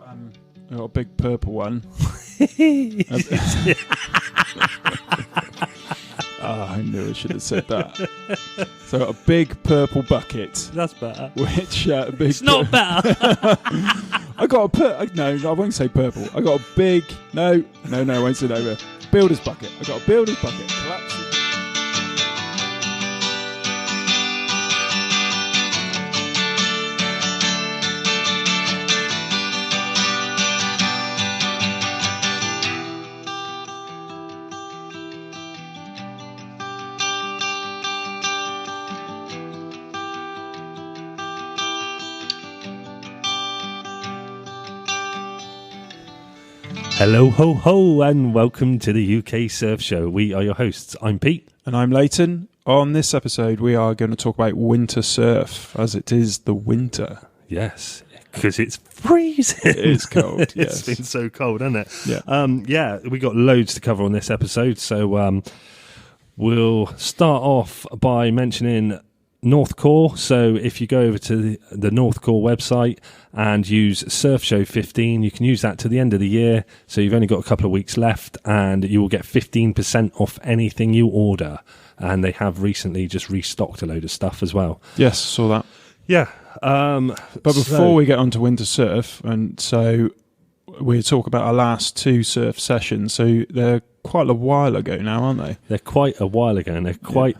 I got a big purple one. I knew I should have said that. So I got a big purple bucket. That's better. Which big. It's not better. I got no, I won't say purple. I got a big. No, I won't say over. Builder's bucket. I got a builder's bucket. Collapsing. Hello, ho, ho, and welcome to the UK Surf Show. We are your hosts. I'm Pete. And I'm Leighton. On this episode, we are going to talk about winter surf, as it is the winter. Yes, because it's freezing. It is cold, yes. It's been so cold, hasn't it? Yeah. We got loads to cover on this episode, so we'll start off by mentioning North Core. So if you go over to the North Core website and use Surf Show 15, you can use that to the end of the year. So you've only got a couple of weeks left and you will get 15% off anything you order. And they have recently just restocked a load of stuff as well. Yes, saw that. Yeah. But before we get on to winter surf, and so we'll talk about our last two surf sessions. So they're quite a while ago now, aren't they? They're quite a while ago and they're quite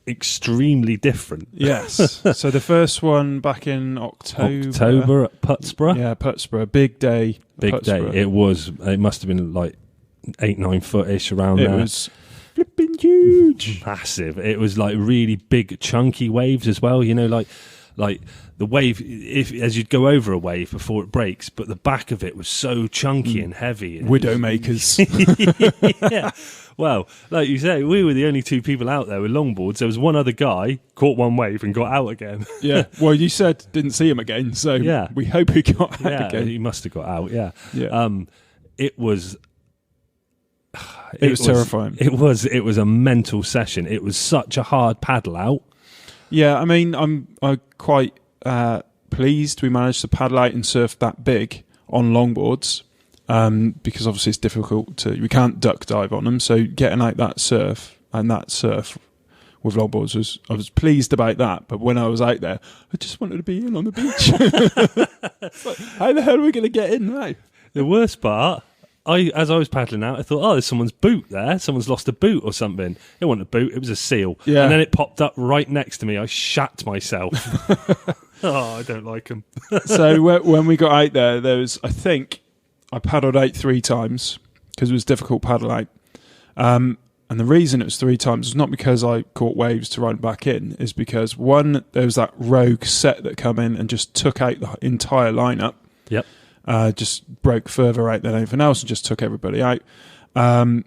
extremely different. Yes. So the first one back in October at Putsborough. Yeah, Putsborough. Big day. Day. It must have been like 8-9 foot-ish around there. It was flipping huge. Massive. It was like really big chunky waves as well, you know, like the wave, as you'd go over a wave before it breaks, but the back of it was so chunky and heavy. Widowmakers. Yeah. Well, like you say, we were the only two people out there with longboards. There was one other guy, caught one wave and got out again. Yeah. Well, you said didn't see him again, so yeah. We hope he got out again. He must have got out, yeah. It was terrifying. It was a mental session. It was such a hard paddle out. Yeah, I mean, I'm quite pleased we managed to paddle out and surf that big on longboards, because obviously it's difficult we can't duck dive on them. So getting out that surf with longboards I was pleased about that. But when I was out there, I just wanted to be in on the beach. Like, how the hell are we going to get in now? The worst part, as I was paddling out, I thought, there's someone's boot there. Someone's lost a boot or something. It wasn't a boot, it was a seal. Yeah. And then it popped up right next to me. I shat myself. I don't like them. So when we got out there was, I think, I paddled out 3 times because it was difficult paddle out. And the reason it was 3 times was not because I caught waves to ride back in, is because one, there was that rogue set that come in and just took out the entire lineup. Yep. Just broke further out than anything else and just took everybody out. The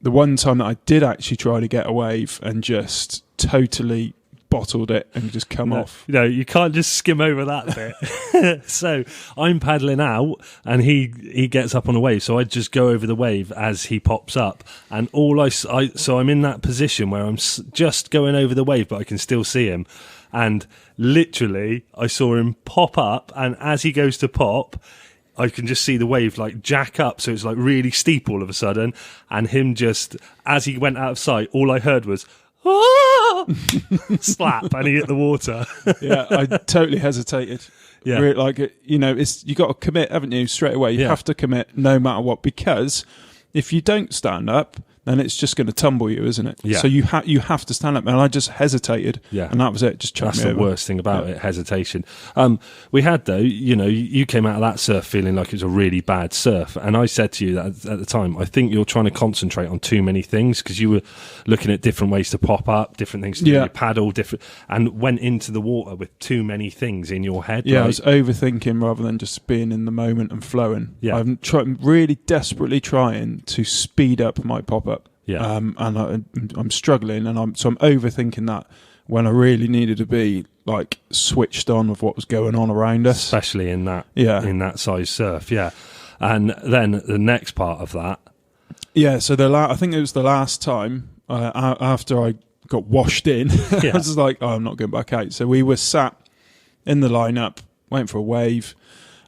one time that I did actually try to get a wave and just totally bottled it and just come off. No, you can't just skim over that bit. So I'm paddling out and he gets up on a wave, so I just go over the wave as he pops up, and so I'm in that position where I'm just going over the wave but I can still see him, and literally I saw him pop up, and as he goes to pop I can just see the wave like jack up, so it's like really steep all of a sudden, and him just, as he went out of sight, all I heard was slap, and he hit the water. Yeah, I totally hesitated. Yeah, like, you know, you got to commit, haven't you? Straight away, you have to commit no matter what, because if you don't stand up, then it's just going to tumble you, isn't it? Yeah. So you have to stand up, and I just hesitated. Yeah, and that was it. Just chucked me over. That's the worst thing about it, hesitation. We had, though, you know, you came out of that surf feeling like it was a really bad surf, and I said to you that at the time, I think you're trying to concentrate on too many things, because you were looking at different ways to pop up, different things to do, your paddle, and went into the water with too many things in your head. Yeah, right? I was overthinking rather than just being in the moment and flowing. Yeah, I'm really desperately trying to speed up my pop up. Yeah, and I'm struggling, and I'm overthinking that when I really needed to be like switched on with what was going on around us, especially in that size surf. Yeah, and then the next part of that. Yeah, so I think it was the last time after I got washed in. I was just like, I'm not going back out. So we were sat in the lineup, waiting for a wave.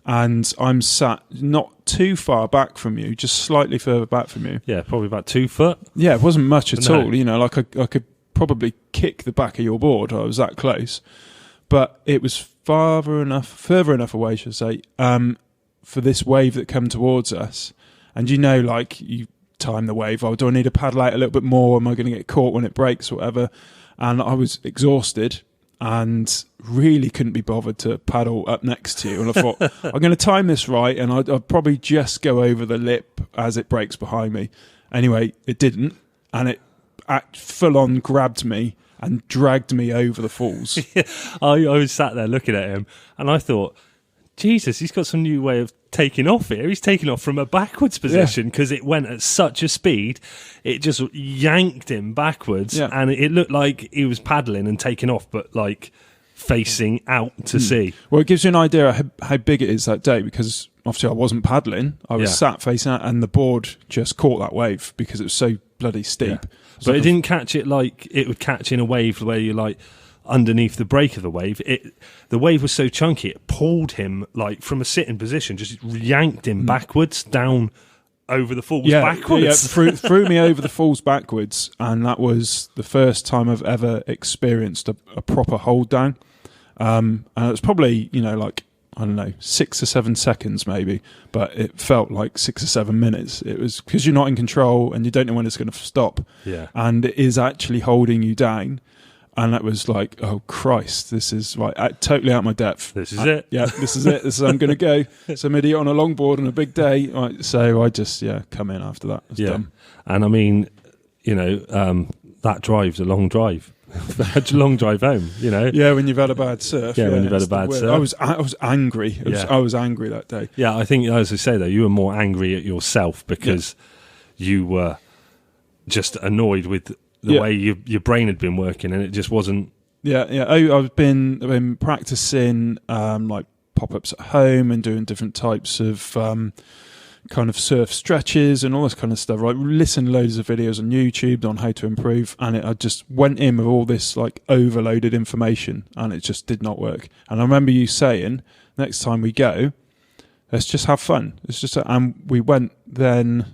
and I'm sat not too far back from you, just slightly further back from you. Yeah, probably about 2 foot. Yeah, it wasn't much at No. all. You know, like I could probably kick the back of your board. I was that close, but it was further enough away, should I say, for this wave that came towards us. And you know, like you time the wave. Oh, do I need to paddle out a little bit more? Am I going to get caught when it breaks or whatever? And I was exhausted and really couldn't be bothered to paddle up next to you. And I thought, I'm going to time this right, and I'll probably just go over the lip as it breaks behind me. Anyway, it didn't, and it full on grabbed me and dragged me over the falls. I was sat there looking at him, and I thought, Jesus, he's got some new way of taking off here. He's taking off from a backwards position because it went at such a speed. It just yanked him backwards, and it looked like he was paddling and taking off, but like facing out to sea. Well, it gives you an idea of how big it is that day, because obviously I wasn't paddling. I was sat facing out, and the board just caught that wave because it was so bloody steep. Yeah. But it didn't catch it like it would catch in a wave where you're like underneath the break of the wave. The wave was so chunky it pulled him like from a sitting position, just yanked him backwards down over the falls backwards. Threw me over the falls backwards, and that was the first time I've ever experienced a proper hold down. And it was probably, like, I don't know, 6 or 7 seconds maybe, but it felt like 6 or 7 minutes. It was because you're not in control and you don't know when it's going to stop. Yeah. And it is actually holding you down. And that was like, oh Christ, this is totally out of my depth. This is it. Yeah, this is it. This is I'm going to go. Some idiot on a longboard on a big day. Right, so I just come in after that. It's done. And I mean, that drive's a long drive. A long drive home, Yeah, when you've had a bad surf. Yeah, when you've had a bad surf. I was angry. I was angry that day. Yeah, I think, as I say though, you were more angry at yourself because you were just annoyed with the way your brain had been working, and it just wasn't. Yeah. I've been practicing like pop-ups at home and doing different types of kind of surf stretches and all this kind of stuff. Right, listened loads of videos on YouTube on how to improve, and I just went in with all this like overloaded information, and it just did not work. And I remember you saying, next time we go, let's just have fun. It's just, and we went then.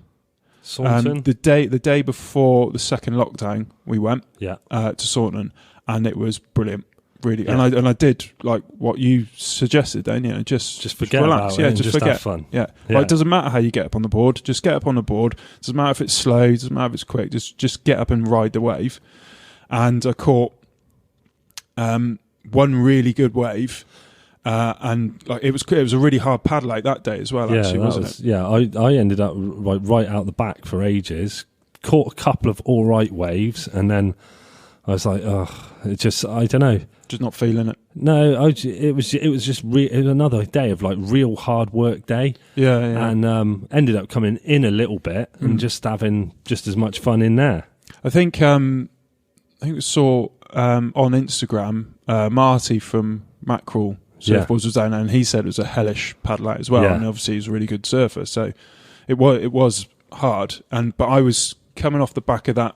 The day before the second lockdown, we went to Saunton, and it was brilliant, really. Yeah. And I did like what you suggested. Then just forget relax, about it, and just forget. have fun. Yeah. Like, it doesn't matter how you get up on the board. Just get up on the board. Doesn't matter if it's slow. Doesn't matter if it's quick. Just get up and ride the wave. And I caught one really good wave. And like it was a really hard paddle out that day as well. Actually, wasn't it? Yeah, I ended up right out the back for ages. Caught a couple of all right waves, and then I was like, oh, it just, I don't know, just not feeling it. No, it was just it was another day of like real hard work day. Yeah. And ended up coming in a little bit and just having just as much fun in there. I think we saw on Instagram Marty from Mackerel Surfboards was down there, and he said it was a hellish paddle out as well. And obviously he's a really good surfer, so it was hard. But I was coming off the back of that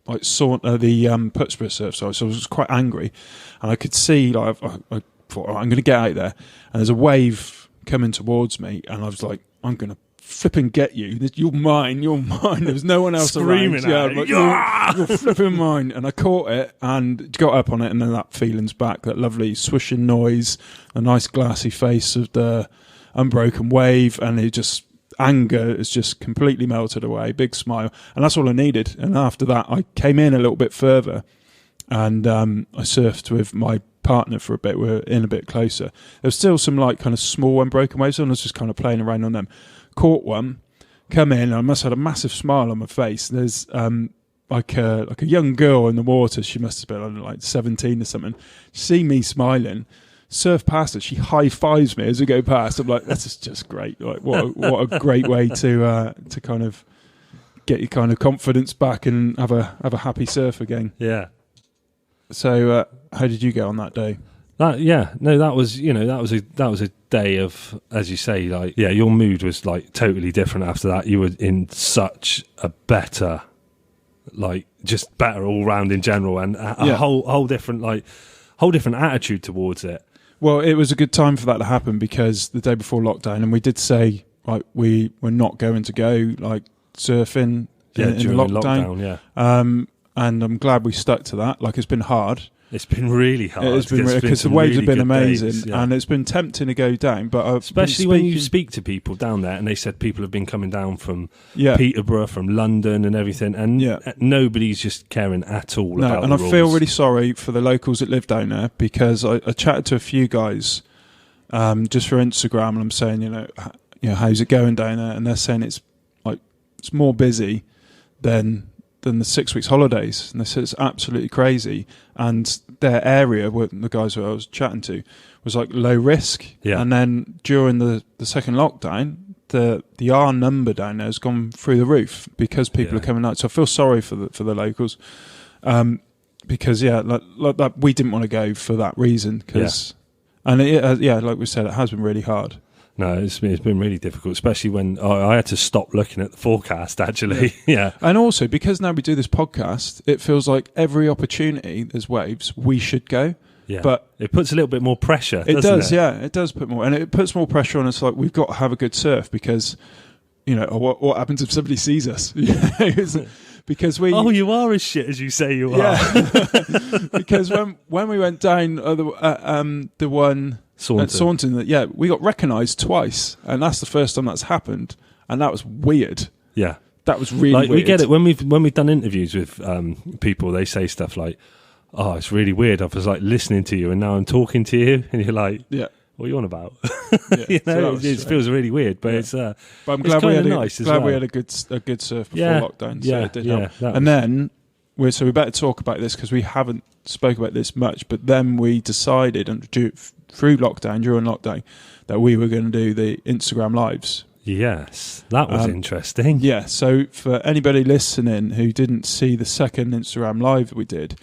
like the Putsborough surf, so I was quite angry, and I could see like I thought, I'm going to get out there, and there's a wave coming towards me, and I was like, I'm going to flipping get you. You're mine. There was no one else screaming around. Like, you're flipping mine. And I caught it and got up on it, and then that feeling's back, that lovely swishing noise, the nice glassy face of the unbroken wave, and it just, anger has just completely melted away, big smile, and that's all I needed. And after that I came in a little bit further, and I surfed with my partner for a bit. We're in a bit closer. There was still some like kind of small unbroken waves, and I was just kind of playing around on them. Caught one, come in, and I must have had a massive smile on my face. There's like a young girl in the water. She must have been, I don't know, like 17 or something. See me smiling, surf past her. She high fives me as we go past. I'm like, that's just great. Like, what a great way to kind of get your kind of confidence back and have a happy surf again. Yeah. So how did you get on that day? That was a day of, as you say, like, your mood was like totally different after that. You were in such a better, like, just better all round in general, and a whole different attitude towards it. Well, it was a good time for that to happen because the day before lockdown, and we did say like we were not going to go like surfing in during lockdown. yeah. And I'm glad we stuck to that. Like, it's been hard. It's been really hard. It's been because the waves have been amazing, days, yeah. and it's been tempting to go down. But especially when you speak to people down there, and they said people have been coming down from Peterborough, from London, and everything, and nobody's just caring at all about and the I rules. feel really sorry for the locals that live down there because I chatted to a few guys just for Instagram, and I'm saying, you know, how's it going down there? And they're saying it's more busy than the 6 weeks holidays, and they said it's absolutely crazy. And their area, the guys who I was chatting to, was like low risk. Yeah. And then during the second lockdown, the R number down there has gone through the roof because people are coming out. So I feel sorry for the locals, because like that, we didn't want to go for that reason. And like we said, it has been really hard. No, it's been really difficult, especially when I had to stop looking at the forecast, actually. Yeah. And also, because now we do this podcast, it feels like every opportunity there's waves, we should go. Yeah. But it puts a little bit more pressure, it doesn't does, it? yeah. It does put more. And it puts more pressure on us, like, we've got to have a good surf because, what happens if somebody sees us? Because we... Oh, you are as shit as you say you are. Yeah. Because when we went down the one... Saunton, we got recognised twice, and that's the first time that's happened, and that was weird. Yeah, that was really weird. We get it when we've done interviews with people. They say stuff like, "Oh, it's really weird. I was like listening to you, and now I'm talking to you," and you're like, "Yeah, what are you on about?" It feels really weird, but it's. But I'm glad we had nice we had a good surf before lockdown. So it did help. And then we better talk about this because we haven't spoke about this much. But then we decided during lockdown, that we were going to do the Instagram lives. Yes, that was interesting. Yeah, so for anybody listening who didn't see the second Instagram live that we did,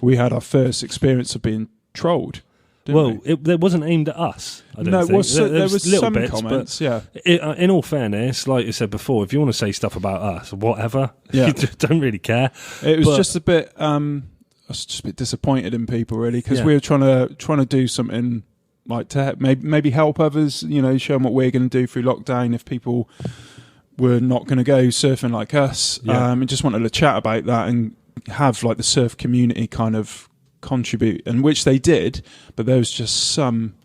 we had our first experience of being trolled. It wasn't aimed at us. There was some bits, comments, in all fairness, like you said before, if you want to say stuff about us, whatever, you don't really care. It was just a bit... I was just a bit disappointed in people, really, because we were trying to do something like to maybe help others, show them what we're going to do through lockdown if people were not going to go surfing like us. And just wanted to chat about that and have like the surf community kind of contribute, and which they did, but there was just some,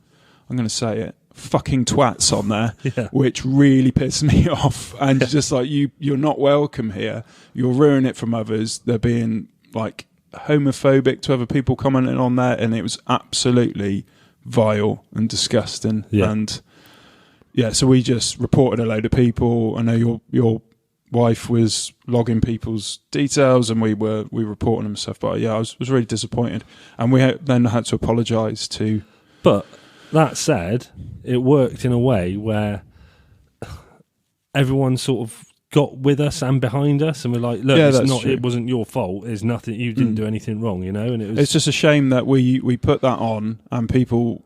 I'm going to say it, fucking twats on there, which really pissed me off. And just like, you're not welcome here. You're ruining it from others. They're being like homophobic to other people commenting on there, and it was absolutely vile and disgusting. And so we just reported a load of people. I know your wife was logging people's details, and we were reporting them and stuff. But I was really disappointed, and we then had to apologise to. But that said, it worked in a way where everyone sort of got with us and behind us, and we're like, look, it wasn't your fault. There's nothing, you didn't do anything wrong, and it's just a shame that we put that on, and people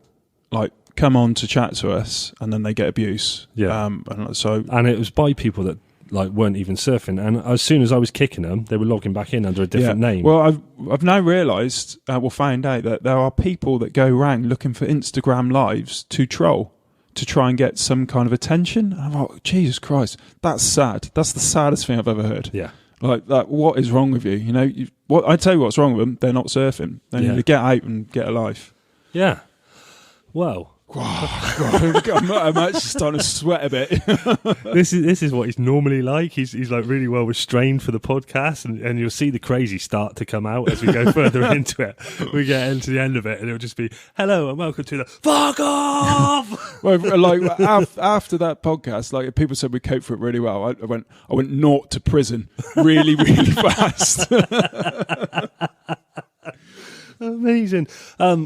like come on to chat to us, and then they get abuse. And it was by people that like weren't even surfing, and as soon as I was kicking them, they were logging back in under a different name. Well, I've now realised, found out that there are people that go around looking for Instagram lives to troll, to try and get some kind of attention. And I'm like, Jesus Christ, that's sad. That's the saddest thing I've ever heard. Yeah. Like that. What is wrong with you? I tell you what's wrong with them. They're not surfing. They need to get out and get a life. Yeah. Well. I'm actually starting to sweat a bit. This is what he's normally like. He's like really well restrained for the podcast, and you'll see the crazy start to come out as we go further into it. We get into the end of it, and it'll just be hello and welcome to the fuck off. Well, like after that podcast, like people said we coped for it really well. I went naught to prison really, really fast. Amazing.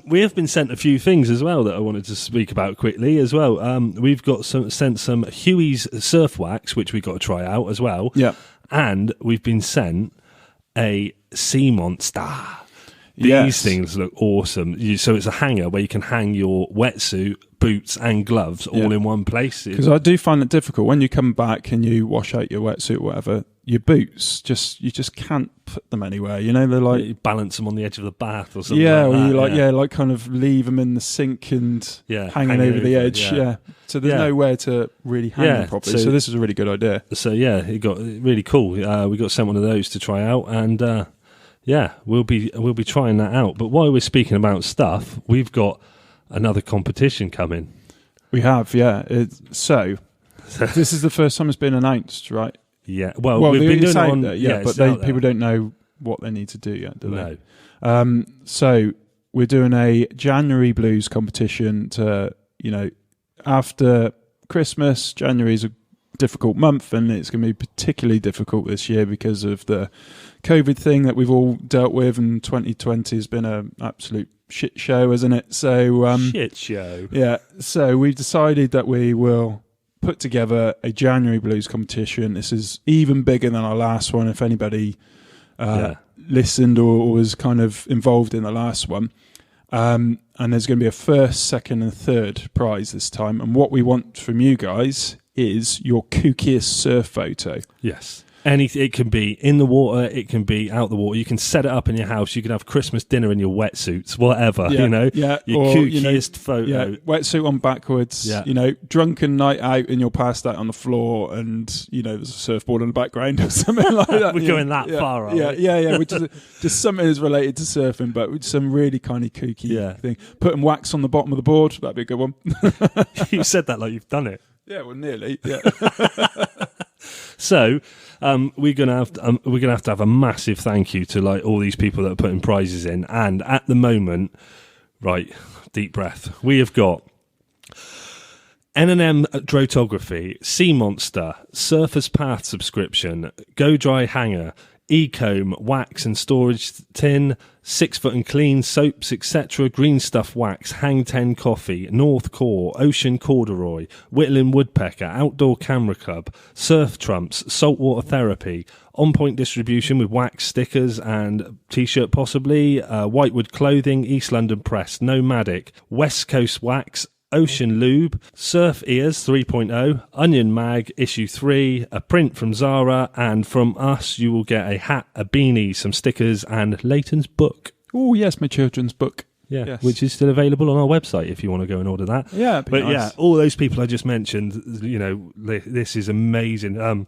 We have been sent a few things as well that I wanted to speak about quickly as well. We've got sent some Huey's surf wax, which we got to try out as well. Yeah. And we've been sent a sea monster. These things look awesome. So it's a hanger where you can hang your wetsuit, boots and gloves all in one place. Because I do find it difficult when you come back and you wash out your wetsuit or whatever, your boots, you just can't put them anywhere. You know, they're like... You balance them on the edge of the bath or something yeah, like that. or you like kind of leave them in the sink and hanging over the edge. Yeah. So there's nowhere to really hang them properly. So this is a really good idea. So it got really cool. We got sent one of those to try out, and we'll be trying that out. But while we're speaking about stuff, we've got another competition coming. We have, so this is the first time it's been announced, right? Yeah. Well, we've been doing it on... but people don't know what they need to do yet, do they? No. So we're doing a January blues competition to, after Christmas. January is a difficult month, and it's going to be particularly difficult this year because of the COVID thing that we've all dealt with, and 2020 has been an absolute shit show, isn't it? So shit show. Yeah. So we've decided that we will put together a January blues competition. This is even bigger than our last one. If anybody listened or was kind of involved in the last one, and there's going to be a first, second, and third prize this time. And what we want from you guys is your kookiest surf photo. Yes. Anything. It can be in the water, it can be out the water. You can set it up in your house. You can have Christmas dinner in your wetsuits, whatever. Yeah, your kookiest photo. Yeah, wetsuit on backwards. Yeah. Drunken night out, and you're passed out on the floor, and there's a surfboard in the background or something like that. We're going that far, are we? Yeah. Which is just something that's related to surfing, but with some really kind of kooky thing. Putting wax on the bottom of the board, that'd be a good one. You said that like you've done it. Yeah, well, nearly. Yeah. So we're gonna have to have a massive thank you to like all these people that are putting prizes in, and at the moment, right, deep breath. We have got N&M Drotography, Sea Monster, Surfer's Path subscription, Go Dry Hanger, Ecomb, wax and storage tin, 6 Foot and Clean, soaps, etc., Green Stuff Wax, Hang 10 Coffee, North Core, Ocean Corduroy, Whittling Woodpecker, Outdoor Camera Club, Surf Trumps, Saltwater Therapy, On Point Distribution with wax stickers and t-shirt possibly, Whitewood Clothing, East London Press, Nomadic, West Coast Wax, Ocean Lube, Surf Ears 3.0, Onion Mag Issue 3, a print from Zara, and from us you will get a hat, a beanie, some stickers, and Leighton's book. Oh yes, my children's book. Yeah, yes. Which is still available on our website if you want to go and order that. Yeah, but nice. All those people I just mentioned, this is amazing. And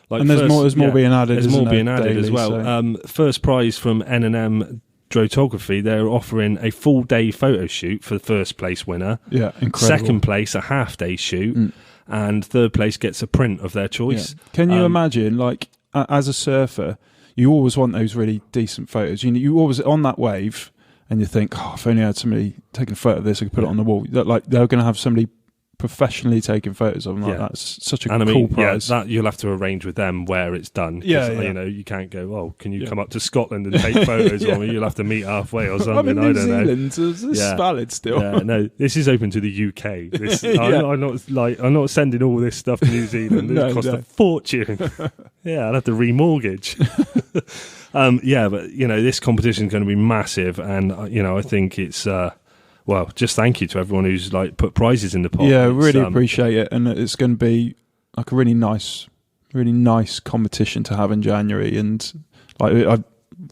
there's more being added. There's more being added daily, as well. So. First prize from N&M Drotography, they're offering a full day photo shoot for the first place winner. Yeah, incredible. Second place, a half day shoot, and third place gets a print of their choice. Yeah. Can you imagine, like, as a surfer, you always want those really decent photos. You always on that wave, and you think, if only I had somebody taking a photo of this, I could put it on the wall. Like they're going to have somebody professionally taking photos of them. Like that's such a cool prize. That you'll have to arrange with them where it's done. You can't go, can you come up to Scotland and take photos of me? You'll have to meet halfway or something. I don't know. So this is valid still. No, this is open to the UK. I'm not sending all this stuff to New Zealand. It costs a fortune. I'll have to remortgage. But this competition is going to be massive, and I think it's just thank you to everyone who's like put prizes in the pot. Yeah, really appreciate it, and it's going to be like a really nice competition to have in January, and like I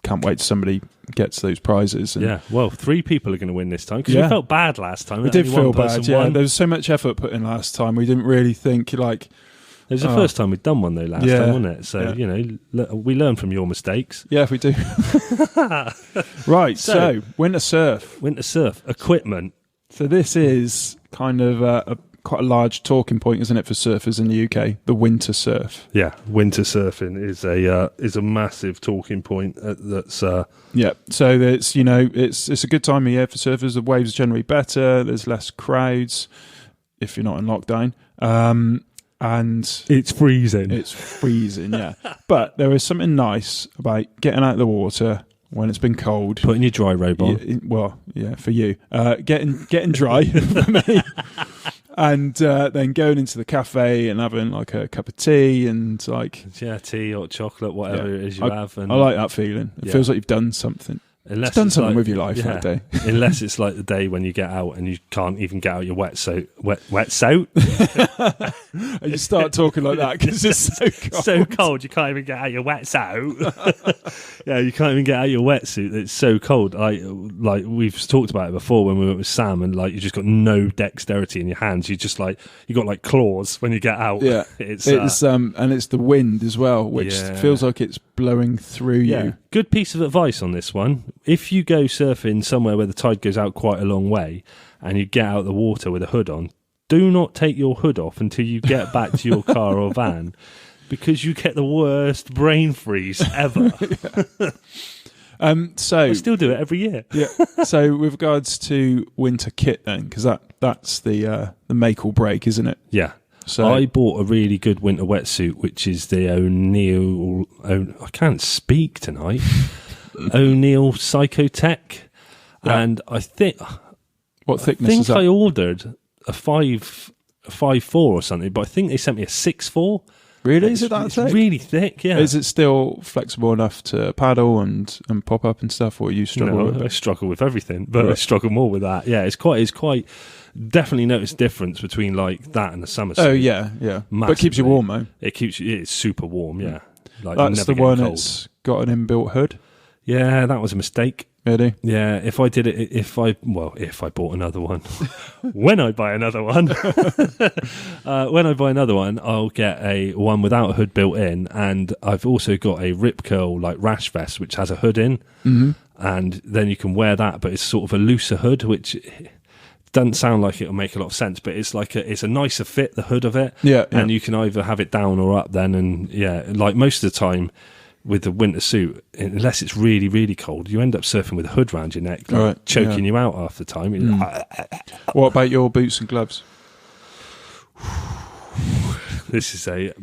can't wait till somebody gets those prizes. And 3 people are going to win this time because we felt bad last time. We did feel bad. Yeah, there was so much effort put in last time. We didn't really think like. It was the first time we'd done one though last time, wasn't it? So we learn from your mistakes. Yeah, we do. Right, so winter surf equipment. So this is kind of quite a large talking point, isn't it, for surfers in the UK? The winter surf. Yeah, winter surfing is a massive talking point. So it's it's a good time of year for surfers. The waves are generally better. There's less crowds if you're not in lockdown. And it's freezing. Yeah. But there is something nice about getting out of the water when it's been cold. Putting your dry robe on. For you. Getting dry for me. And then going into the cafe and having like a cup of tea and like... tea or chocolate, whatever it is you have. And I like that feeling. It feels like you've done something. Unless It's done it's something like- with your life that day. Unless it's like the day when you get out and you can't even get out your wetsuit. Wetsuit? And you start talking like that because it's so cold. So cold you can't even get out your wetsuit. Yeah, you can't even get out your wetsuit. It's so cold. Like we've talked about it before when we went with Sam, and like you just got no dexterity in your hands. You just like you got like claws when you get out. Yeah, it's and it's the wind as well, which Yeah. feels like it's blowing through you. Good piece of advice on this one. If you go surfing somewhere where the tide goes out quite a long way and you get out of the water with a hood on, do not take your hood off until you get back to your car or van, because you get the worst brain freeze ever. So I still do it every year. yeah. So with regards to winter kit, then, because that's the make or break, isn't it? Yeah. So I bought a really good winter wetsuit, which is the O'Neill. I can't speak tonight. O'Neill Psychotech, Yeah. and I think what thickness is that? I ordered a 5.4 or something, but I think they sent me a 6.4. Really? Is it that It's thick? really thick, yeah. Is it still flexible enough to paddle and pop up and stuff, or you struggle with I it? struggle with everything, but I Right. struggle more with that. Yeah, it's quite. Definitely notice difference between like that and the summer suit. Oh yeah. But it keeps you Massively. warm though. It keeps you. It's super warm. Yeah, like That's never the getting one cold. that's got an inbuilt hood. Yeah, that was a mistake. Really? Yeah, if I did it, if I bought another one, when I buy another one, I'll get a one without a hood built in, and I've also got a Rip Curl like rash vest which has a hood in, and then you can wear that, but it's sort of a looser hood, which doesn't sound like it'll make a lot of sense, but it's like it's a nicer fit, the hood of it, Yeah. and you can either have it down or up then, and yeah, like most of the time with the winter suit, unless it's really, really cold, you end up surfing with a hood round your neck, like Right, choking you out half the time. You're like, What about your boots and gloves? this is a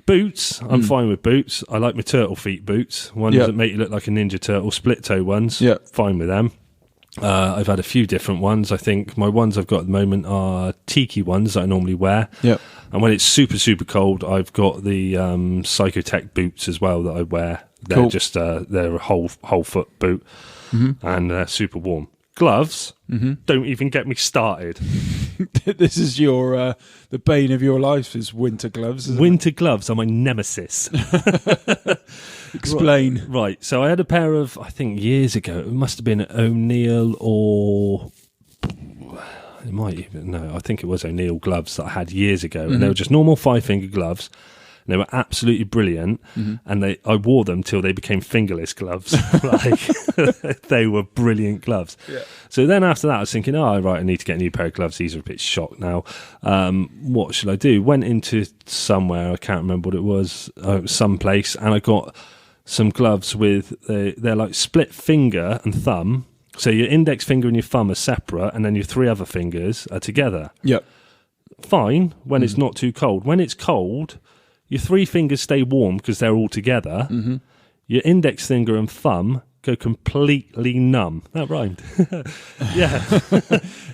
boots. I'm fine with boots. I like my turtle feet boots, ones Yeah. that make you look like a Ninja Turtle, split toe ones. Yeah. Fine with them. I've had a few different ones. I think my ones I've got at the moment are tiki ones that I normally wear. Yeah. And when it's super, super cold, I've got the Psychotech boots as well that I wear. They're Cool. just they're a whole foot boot, and they're super warm. Gloves, don't even get me started. This is your the bane of your life is winter gloves. Isn't Winter gloves are my nemesis. it? Explain. Right, so I had a pair of, I think years ago, it must have been O'Neill or... It might even, no, I think it was O'Neill gloves that I had years ago. And they were just normal 5-finger gloves. And they were absolutely brilliant. And I wore them till they became fingerless gloves. Like, they were brilliant gloves. Yeah. So then after that, I was thinking, oh, right, I need to get a new pair of gloves. These are a bit shot now. What should I do? Went into somewhere, I can't remember what it was someplace, and I got some gloves with, they're like split finger and thumb. So your index finger and your thumb are separate, and then your 3 other fingers are together. Yep. Fine when it's not too cold. When it's cold, your 3 fingers stay warm because they're all together. Your index finger and thumb go completely numb. That rhymed. Yeah.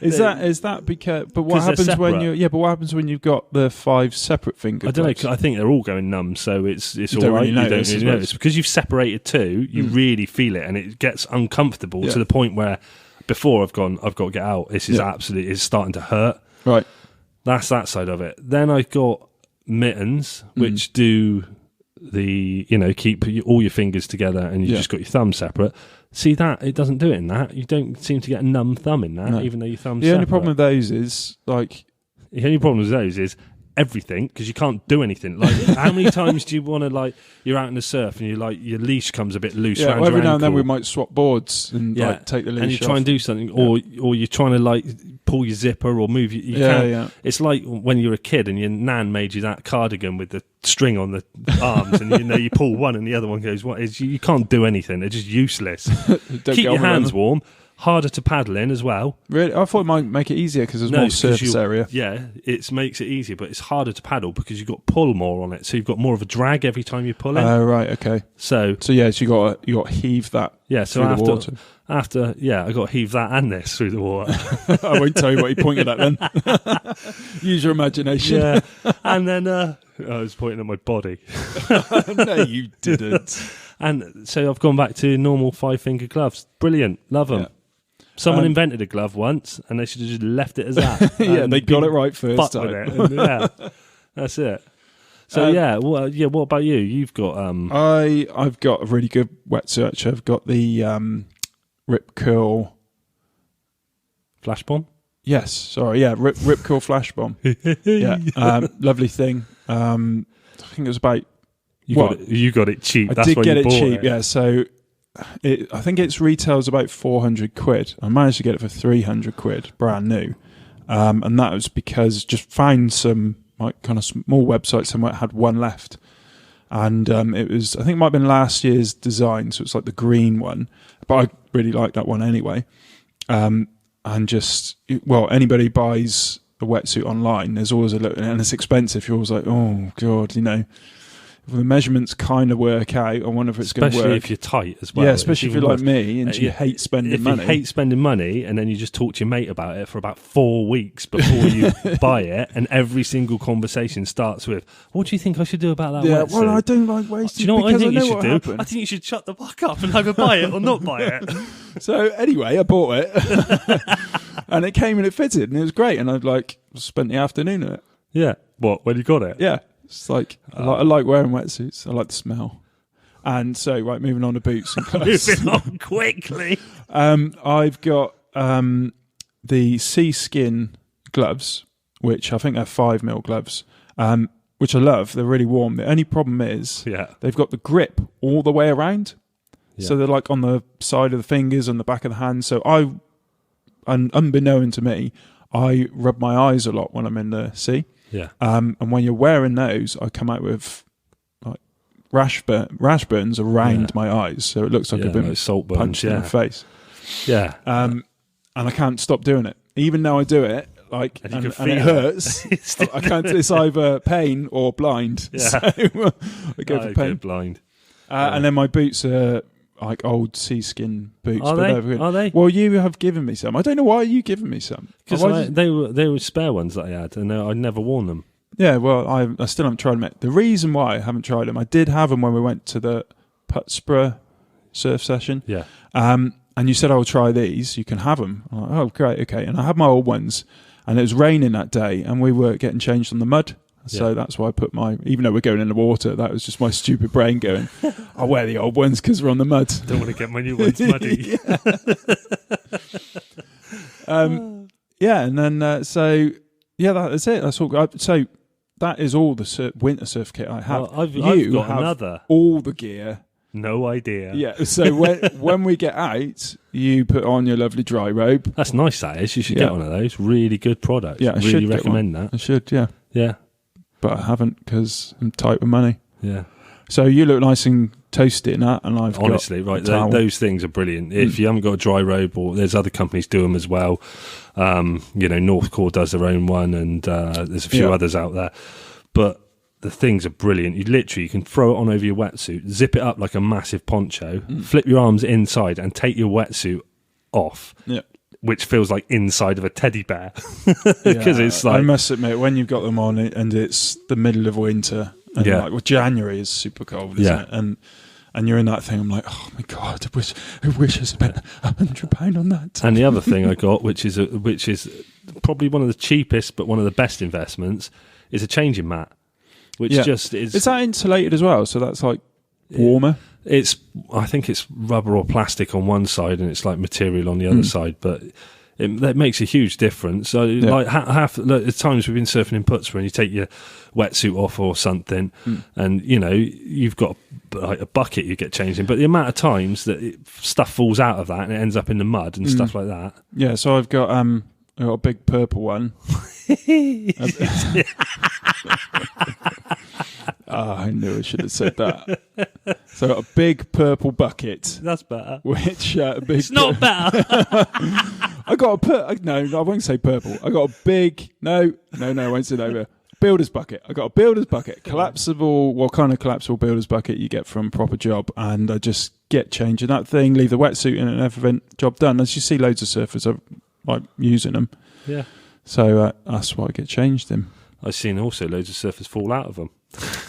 Is that because? But what 'Cause they're happens when separate. you? Yeah, but what happens when you've got the 5 separate finger? I don't know. gloves? 'Cause I think they're all going numb, so it's all don't right. really You don't notice, really I suppose. notice because you've separated 2. You really feel it, and it gets uncomfortable Yeah. to the point where before I've got to get out. This is Yeah. absolutely. It's starting to hurt. Right. That's that side of it. Then I got mittens, which do the keep all your fingers together, and you Yeah. just got your thumb separate. See that it doesn't do it in that. You don't seem to get a numb thumb in that, No. even though your thumb's The only separate. problem with those is like The only problem with those is everything, because you can't do anything. Like, how many times do you want to, like, you're out in the surf and you're like, your leash comes a bit loose around well, every your now and then ankle. we might swap boards and like take the leash and you try off. and do something, or you're trying to like pull your zipper or move. You Yeah, can't. yeah. It's like when you were a kid and your nan made you that cardigan with the string on the arms, and you pull one and the other one goes. What is? You can't do anything. They're just useless. Don't Keep get your on with hands them. warm. Harder to paddle in as well. Really, I thought it might make it easier because there's No, more 'cause surface area. Yeah, it makes it easier, but it's harder to paddle because you've got pull more on it. So you've got more of a drag every time you pull in. Right, okay. So So you got to heave that. yeah, so through the water. after I got to heave that and this through the water. I won't tell you what he pointed at then. Use your imagination. Yeah, and then I was pointing at my body. No, you didn't. And so I've gone back to normal 5-finger gloves. Brilliant. Love them. Yeah. Someone invented a glove once, and they should have just left it as that. Yeah, they got it right first fucked time. with it. And, yeah, that's it. So what about you? You've got I've got a really good wetsuit. Actually, I've got the Rip Curl Flash Bomb. Yes, sorry, yeah, Rip Curl Flash Bomb. Yeah, lovely thing. I think it was about you got it cheap. I did get it cheap. Yeah, so I think its retails about £400. I managed to get it for £300, brand new, and that was because just found some like kind of small websites somewhere had one left, and it was, I think it might have been last year's design, so it's like the green one, but I really like that one anyway. And just, well, anybody buys a wetsuit online, there's always a little, and it's expensive. You're always like, oh god, if the measurements kind of work out, I wonder if it's going to work. Especially if you're tight as well. Yeah, especially if you're like me and you hate spending money. If you hate spending money and then you just talk to your mate about it for about 4 weeks before you buy it, and every single conversation starts with, what do you think I should do about that wetsuit? Well, I don't like wasting. Do you know what I think you should do? Happened. I think you should shut the fuck up and either buy it or not buy it. So anyway, I bought it. And it came and it fitted and it was great. And I'd spent the afternoon in it. Yeah. What, when you got it? Yeah. It's like, I like wearing wetsuits. I like the smell. And so, right, moving on to boots and clothes. Moving on quickly. I've got the Seaskin gloves, which I think they're 5mm gloves, which I love. They're really warm. The only problem is they've got the grip all the way around. Yeah. So they're like on the side of the fingers and the back of the hand. So unbeknown to me, I rub my eyes a lot when I'm in the sea. Yeah. And when you're wearing those, I come out with like rash burns around my eyes, so it looks like a bit of salt burns, punch in the face. Yeah. And I can't stop doing it, even though I do it. Like, and it hurts. I can't. It's either pain or blind. Yeah. So I go for pain. Blind. And then my boots are like old seaskin boots. Are they? Well, you have given me some. I don't know why you've given me some. Because they were spare ones that I had, and I'd never worn them. Yeah, well, I still haven't tried them. The reason why I haven't tried them, I did have them when we went to the Putsborough surf session. Yeah. And you said, I'll try these. You can have them. I'm like, oh, great, okay. And I had my old ones, and it was raining that day, and we were getting changed on the mud. So that's why I put even though we're going in the water, that was just my stupid brain going, I'll wear the old ones because we're on the mud. Don't want to get my new ones muddy. And then, that's it. That's all. So that is all the winter surf kit I have. Well, I've got another. All the gear. No idea. Yeah, so when we get out, you put on your lovely dry robe. That's nice, that is. You should get one of those. Really good product. Yeah, I really recommend that. I should, yeah. Yeah. But I haven't because I'm tight with money. Yeah. So you look nice and toasty in that, and I've honestly, got right, those things are brilliant. If you haven't got a dry robe, or there's other companies do them as well. Northcore does their own one, and there's a few others out there. But the things are brilliant. You can throw it on over your wetsuit, zip it up like a massive poncho, flip your arms inside, and take your wetsuit off. Yeah. Which feels like inside of a teddy bear. Because it's like, I must admit, when you've got them on and it's the middle of winter, and January is super cold, isn't it? And you're in that thing, I'm like, oh my god, I wish I spent £100 on that. And the other thing I got, which is probably one of the cheapest but one of the best investments, is a changing mat. Which just is. Is that insulated as well? So that's like warmer. I think it's rubber or plastic on one side, and it's like material on the other side. But that makes a huge difference. So like half the times we've been surfing in Putsborough, and you take your wetsuit off or something, and you've got like a bucket you get changed in. But the amount of times that stuff falls out of that and it ends up in the mud and stuff like that. Yeah. So I've got a big purple one. I knew I should have said that. So a big purple bucket. That's better. Which it's not better. I got I won't say purple. I got a big I won't say over. Builder's bucket. I got a builder's bucket, collapsible. What kind of collapsible builder's bucket you get from Proper Job? And I just get changing that thing, leave the wetsuit in, and everything, job done. As you see, loads of surfers are like using them. Yeah. So that's what I get changed in. I've seen also loads of surfers fall out of them.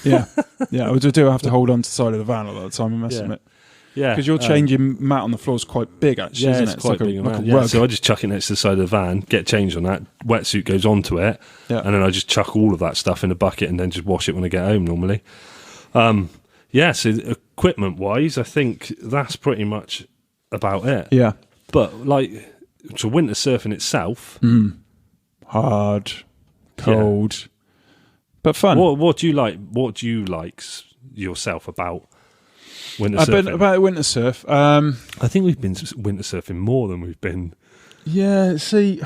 Yeah, I do have to hold on to the side of the van a lot of the time and mess with it. Yeah, because your changing mat on the floor is quite big, actually, isn't it? It's quite like big. like a rug. So I just chuck it next to the side of the van, get changed on that. Wetsuit goes onto it, and then I just chuck all of that stuff in a bucket and then just wash it when I get home normally. So equipment-wise, I think that's pretty much about it. Yeah. But, like, to winter surfing itself... Hard, cold, but fun. What do you like? What do you like yourself about winter surfing? About winter surf. I think we've been winter surfing more than we've been... Yeah, see...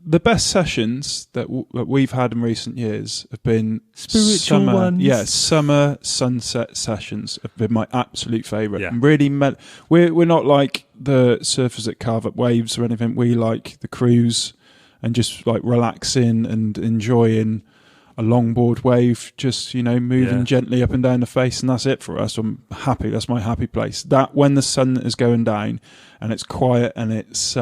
The best sessions that we've had in recent years have been spiritual ones. Yeah, summer sunset sessions have been my absolute favourite. Yeah. Really, we're not like the surfers that carve up waves or anything. We like the cruise and just like relaxing and enjoying a longboard wave, just moving gently up and down the face, and that's it for us. I'm happy. That's my happy place. That when the sun is going down and it's quiet and it's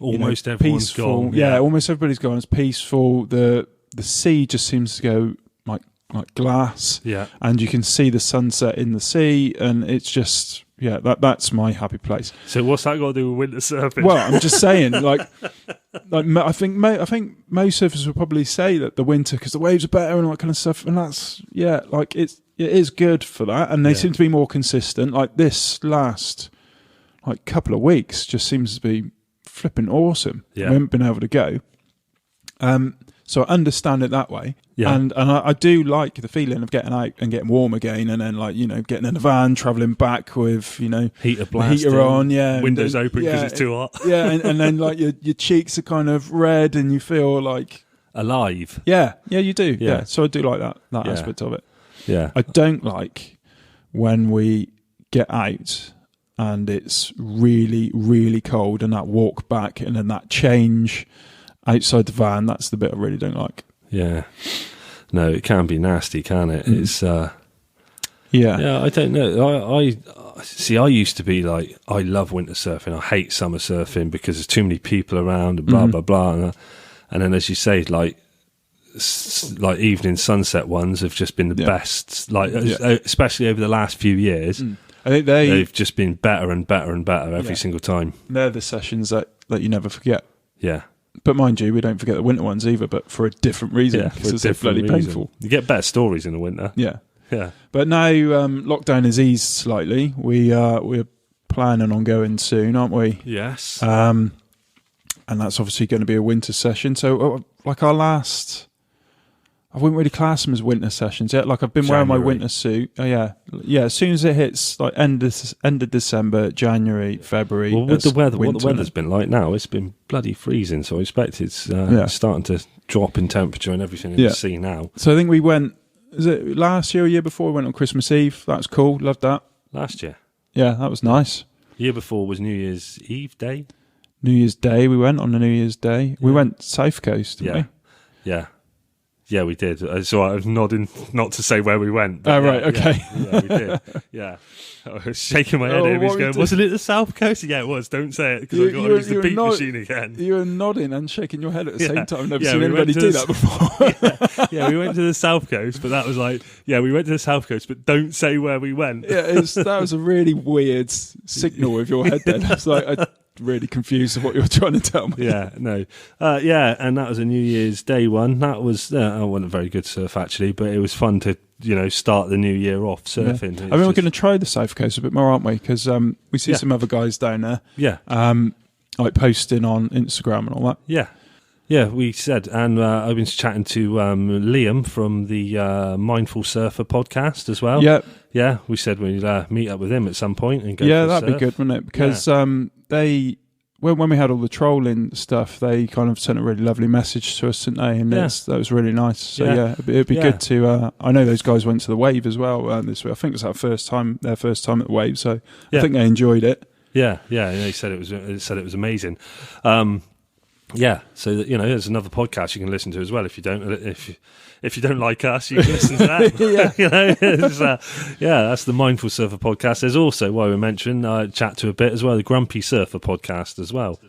almost everyone's peaceful. gone. Yeah, almost everybody's gone. It's peaceful. The sea just seems to go like glass. Yeah, and you can see the sunset in the sea, and it's just that's my happy place. So what's that got to do with winter surfing? Well, I'm just saying, like I think most surfers would probably say that the winter, because the waves are better and all that kind of stuff, and that's it is good for that, and they seem to be more consistent. Like this last couple of weeks just seems to be flipping awesome. We haven't been able to go, so I understand it that way. And I do like the feeling of getting out and getting warm again, and then getting in the van, travelling back with heater on, windows open because it's too hot. And then your cheeks are kind of red and you feel like alive. Yeah, you do. Yeah, so I do like that aspect of it. Yeah, I don't like when we get out and it's really, really cold, and that walk back and then that change outside the van, that's the bit I really don't like. Yeah. No, it can be nasty, can it? It's I don't know. I used to be like, I love winter surfing. I hate summer surfing because there's too many people around and blah, blah, blah. And then, as you say, like evening sunset ones have just been the best, especially over the last few years. I think they've just been better and better and better every single time. They're the sessions that you never forget. Yeah. But mind you, we don't forget the winter ones either, but for a different reason. Because it's bloody painful. You get better stories in the winter. Yeah. But now lockdown has eased slightly. We're planning on going soon, aren't we? Yes. And that's obviously going to be a winter session. So our last... I wouldn't really class them as winter sessions yet. Like, I've been wearing my winter suit. Oh, yeah. As soon as it hits end of December, January, February. Well, with the weather, what the weather's been like now, it's been bloody freezing. So I expect it's starting to drop in temperature and everything in the sea now. So I think we went. Is it last year or year before? We went on Christmas Eve. That was cool. Loved that. Last year. Yeah, that was nice. Year before was New Year's Eve day. New Year's Day. We went on the New Year's Day. Yeah. We went South Coast, didn't we? Yeah. Yeah, we did. So I was nodding not to say where we went. Oh, right, okay. Yeah, we did. Yeah. I was shaking my head. He was going, wasn't it the South Coast? Yeah, it was. Don't say it, because I've got to use the beat machine again. You were nodding and shaking your head at the same time. I've never seen anybody do that before. We went to the South Coast, but that was like, we went to the South Coast, but don't say where we went. That was a really weird signal with your head then. It's like... really confused of what you were trying to tell me. And that was a New Year's Day one. That was I wasn't a very good surf actually, but it was fun to start the new year off surfing. I mean, we're going to try the South Coast a bit more, aren't we? Because we see some other guys down there. Like posting on Instagram and all that. Yeah, we said, and I've been chatting to Liam from the Mindful Surfer podcast as well. Yeah, we said we'd meet up with him at some point and go. Yeah, that'd be good, wouldn't it? Because they, when we had all the trolling stuff, they kind of sent a really lovely message to us, didn't they? And that was really nice. So it'd be good to. I know those guys went to the Wave as well this week. I think it was their first time at the Wave, so I think they enjoyed it. Yeah, they said it was amazing. So there's another podcast you can listen to as well. If you don't like us, you can listen to that. That's the Mindful Surfer podcast. There's also, while we mentioned, chat to a bit as well, the Grumpy Surfer podcast as well.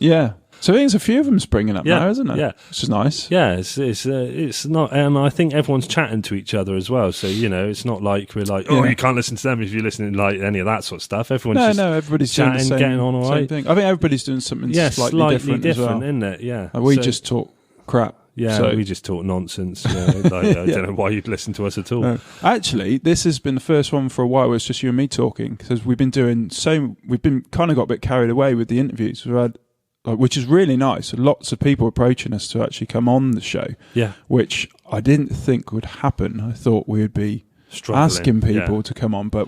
So I think there's a few of them springing up now, isn't it? Yeah, which is nice. Yeah, it's not, and I think everyone's chatting to each other as well. So it's not like we're like, you can't listen to them if you're listening like any of that sort of stuff. Everyone's everybody's chatting, doing the same, getting on all right. same thing. I think everybody's doing something slightly different as well. isn't it? Yeah, we just talk crap. Yeah, so. We just talk nonsense. I don't know why you'd listen to us at all. No. Actually, this has been the first one for a while where it's just you and me talking, because we've been kind of got a bit carried away with the interviews. We've had, which is really nice. Lots of people approaching us to actually come on the show. Yeah, which I didn't think would happen. I thought we would be asking people to come on, but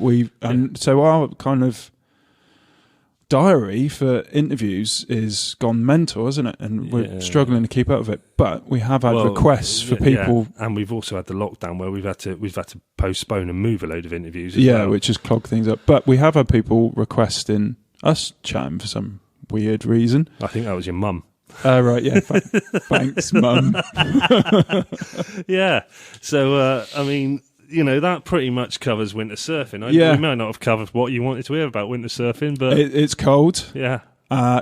so our kind of diary for interviews is gone mental, isn't it? And we're struggling to keep up with it. But we have had requests for people, and we've also had the lockdown where we've had to postpone and move a load of interviews. Which has clogged things up. But we have had people requesting us chatting for some weird reason. I think that was your mum. Right, yeah. Thanks, Mum. Yeah. So, I mean, that pretty much covers winter surfing. We might not have covered what you wanted to hear about winter surfing, but it's cold. Yeah.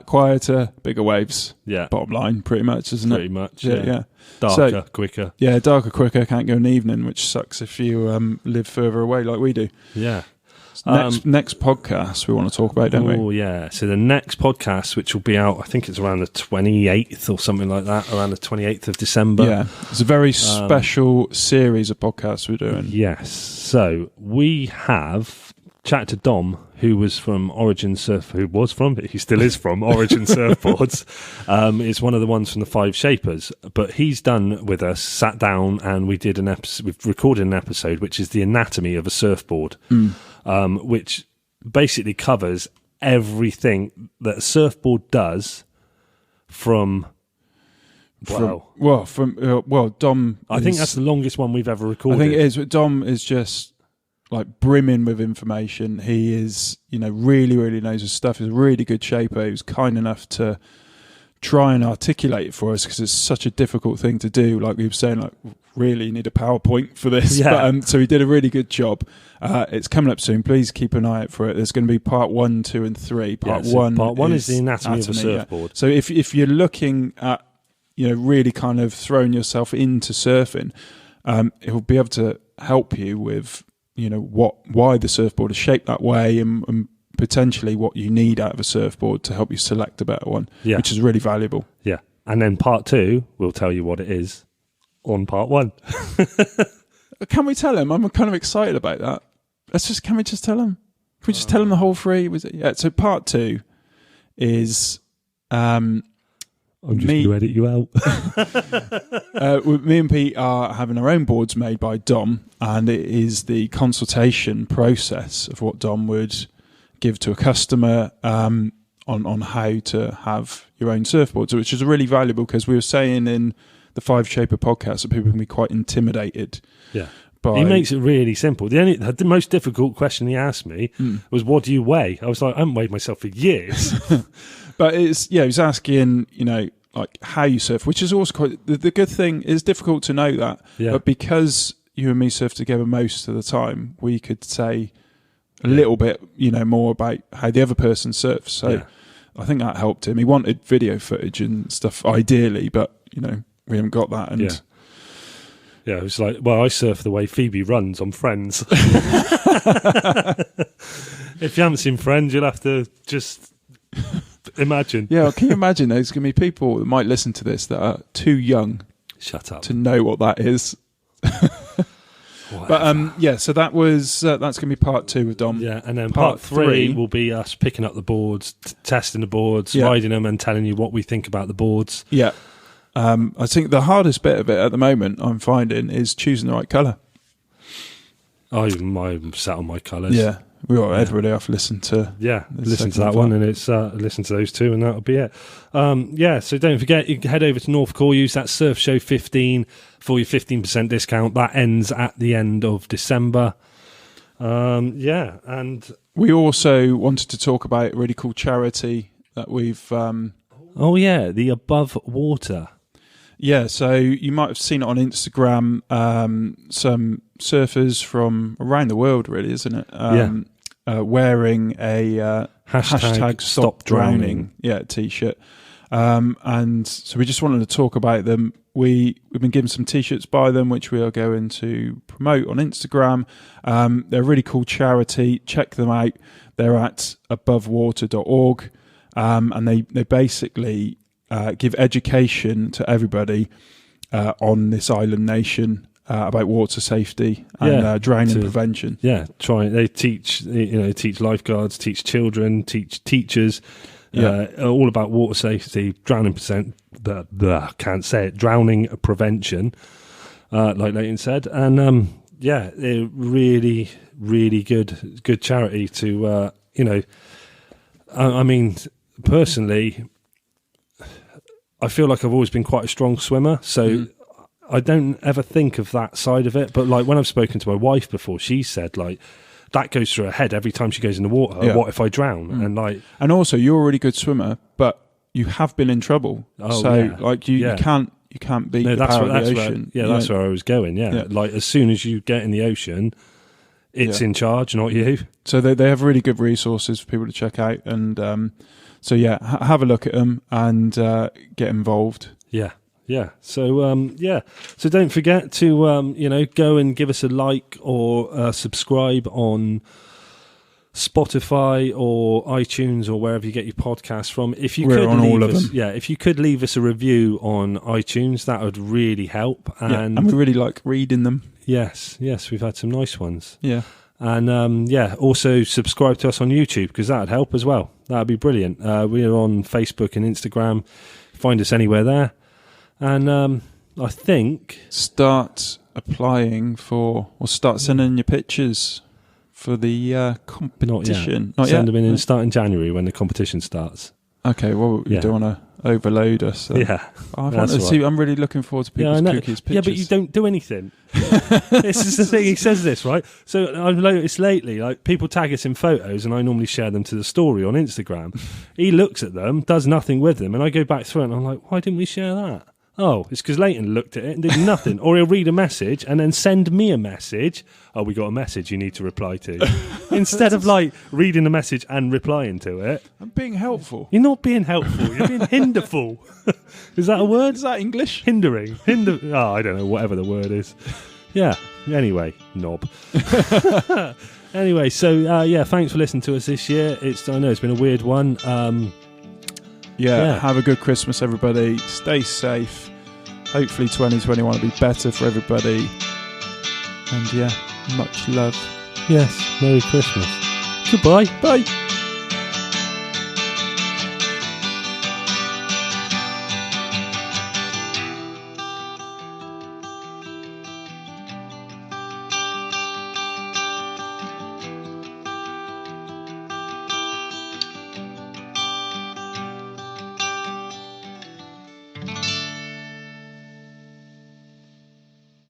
Quieter, bigger waves. Yeah. Bottom line, pretty much, isn't it? Pretty much. Yeah. Darker, quicker. Yeah, darker, quicker. Can't go in the evening, which sucks if you live further away like we do. Yeah. Next podcast we want to talk about, don't we? Oh, yeah. So the next podcast, which will be out, I think it's around the 28th or something like that, around the 28th of December. Yeah. It's a very special series of podcasts we're doing. Yes. So we have chatted to Dom, who was from Origin Surf, he still is from Origin Surfboards. It's one of the ones from the Five Shapers, but he's done with us, sat down, and we did we've recorded an episode, which is the anatomy of a surfboard. Which basically covers everything that a surfboard does from Dom. I think that's the longest one we've ever recorded. I think it is. But Dom is just like brimming with information. He is, really, really knows his stuff. He's a really good shaper. He was kind enough to try and articulate it for us because it's such a difficult thing to do. Like we were saying, like really need a PowerPoint for this. Yeah. But, so he did a really good job. It's coming up soon. Please keep an eye out for it. There's going to be part 1, 2, and 3. Part one is the anatomy of a surfboard. Yeah. So if you're looking at, really kind of throwing yourself into surfing, it will be able to help you with, why the surfboard is shaped that way and potentially what you need out of a surfboard to help you select a better one, which is really valuable. Yeah. And then part 2, we'll tell you what it is on part 1. Can we tell him? I'm kind of excited about that. Can we just tell him? Can we just tell him the whole 3? So part 2 is I'm just going to edit you out. Me and Pete are having our own boards made by Dom, and it is the consultation process of what Dom would give to a customer on how to have your own surfboards, which is really valuable because we were saying in the Five Shaper podcast that people can be quite intimidated. Yeah. He makes it really simple. The most difficult question he asked me was, what do you weigh? I was like, I haven't weighed myself for years. But he's asking, like how you surf, which is also quite, the good thing is difficult to know that. Yeah. But because you and me surf together most of the time, we could say a little bit, more about how the other person surfs. So I think that helped him. He wanted video footage and stuff ideally, but, we haven't got that. And yeah, it was like, well, I surf the way Phoebe runs on Friends. If you haven't seen Friends, you'll have to just imagine. Yeah, can you imagine there's going to be people that might listen to this that are too young Shut up. to know what that is. But so that was that's going to be part 2 with Dom. Yeah, and then part 3 will be us picking up the boards, testing the boards, riding them, and telling you what we think about the boards. Yeah. I think the hardest bit of it at the moment I'm finding is choosing the right colour. I'm sat on my colours. Yeah. Everybody have listened to listen to that one, and it's listen to those 2, and that'll be it. So don't forget, you can head over to North Core, use that Surf Show 15 for your 15% discount. That ends at the end of December. And we also wanted to talk about a really cool charity that we've the Above Water. Yeah, so you might have seen it on Instagram. Some surfers from around the world, really, isn't it? Wearing a hashtag Stop Drowning T-shirt. And so we just wanted to talk about them. We've been given some T-shirts by them, which we are going to promote on Instagram. They're a really cool charity. Check them out. They're at abovewater.org, and they basically give education to everybody on this island nation about water safety and drowning prevention. Yeah, they teach lifeguards, teach children, teach teachers. All about water safety, drowning prevention, like Leighton said, and they're really, really good charity to I mean, personally, I feel like I've always been quite a strong swimmer, so I don't ever think of that side of it. But like when I've spoken to my wife before, she said like, that goes through her head every time she goes in the water. Yeah. What if I drown? And also you're a really good swimmer, but you have been in trouble. You can't beat the power of the ocean. That's where I was going. Yeah. Like as soon as you get in the ocean, it's in charge, not you. So they have really good resources for people to check out, and have a look at them and get involved. Yeah. Yeah. So So don't forget to go and give us a like or subscribe on Spotify or iTunes or wherever you get your podcasts from. If you We're on all of them. Yeah, if you could leave us a review on iTunes, that would really help. And we really like reading them. Yes, we've had some nice ones. Yeah. And also subscribe to us on YouTube, because that would help as well. That would be brilliant. We're on Facebook and Instagram. Find us anywhere there. And I think... Start applying for, or start sending your pictures for the competition. Not yet. Send them in and start in January when the competition starts. Okay, well, you don't want to overload us. So. Yeah. I'm really looking forward to people's cookies pictures. Yeah, but you don't do anything. This is the thing, he says this, right? So I've noticed lately, like, people tag us in photos and I normally share them to the story on Instagram. He looks at them, does nothing with them, and I go back through it and I'm like, why didn't we share that? Oh, it's because Leighton looked at it and did nothing. Or he'll read a message and then send me a message. Oh, we got a message you need to reply to. Instead of like reading the message and replying to it. I'm being helpful. You're not being helpful. You're being hinderful. Is that a word? Is that English? Hindering. Oh, I don't know, whatever the word is. Yeah. Anyway, knob. Anyway, so thanks for listening to us this year. I know it's been a weird one. Have a good Christmas, everybody. Stay safe. Hopefully 2021 will be better for everybody. And much love. Yes, Merry Christmas. Goodbye. Bye.